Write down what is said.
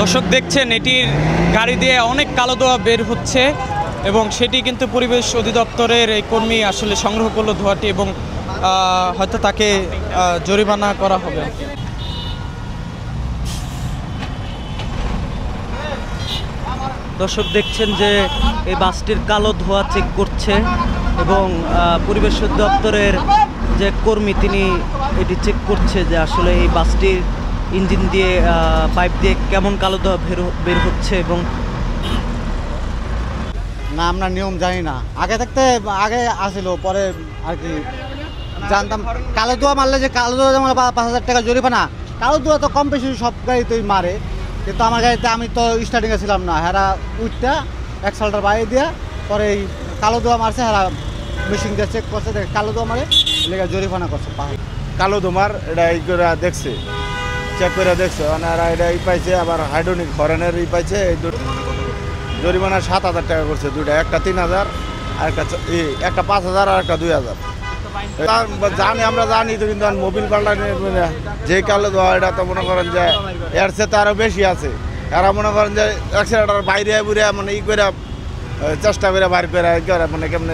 দর্শক দেখছেন এটির গাড়ি দিয়ে অনেক কালো ধোঁয়া বের হচ্ছে এবং সেটি কিন্তু পরিবেশ অধিদপ্তরের এই কর্মী আসলে সংগ্রহ করলো ধোঁয়াটি এবং হয়তো তাকে জরিমানা করা হবে। দর্শক দেখছেন যে এই বাসটির কালো ধোঁয়া চেক করছে এবং পরিবেশ অধিদপ্তরের যে কর্মী তিনি এটি চেক করছে যে আসলে এই বাসটির ইঞ্জিন দিয়ে পাইপ দিয়ে কেমন কালো ধোঁয়া বের হচ্ছে। এবং না আমরা নিয়ম জানি না, আগে আসিল, পরে আর কি জানতাম কালো ধোঁয়া মারলে যে কালো ধোঁয়া যেমন 5,000 টাকা জরিমানা। কালো ধোঁয়া তো কম বেশি সব গাড়িতেই মারে, কিন্তু আমার গাড়িতে আমি তো স্টার্টিংয়ে ছিলাম না, হেরা উঠটা এক্সেলটার বাইরে দিয়ে পরে এই কালো ধোঁয়া মারছে, হেরা মেশিন দিয়ে চেক করছে, কালো ধোঁয়া মারে লেগে জরিমানা করছে। কালো ধোঁয়ার এটা এই করে দেখছে, চেক করে দেখছে, মানে এটা পাইছে, আবার হাইড্রোনিক হরেনের পাইছে। এই জরিমানা 7,000 টাকা করছে দুইটা, একটা 3,000 আর একটা 5,000 আর একটা 2,000। আমরা জানি তো, কিন্তু মোবিল পাল্টানি যে কালো ধোঁয়া এটা তো মনে করেন যে এর চেয়ে তো আরো বেশি আছে। এরা মনে করেন যে অ্যাক্সিডেন্টের বাইরে বুড়ে মানে করে চেষ্টা করে বাইর করে মানে কেমন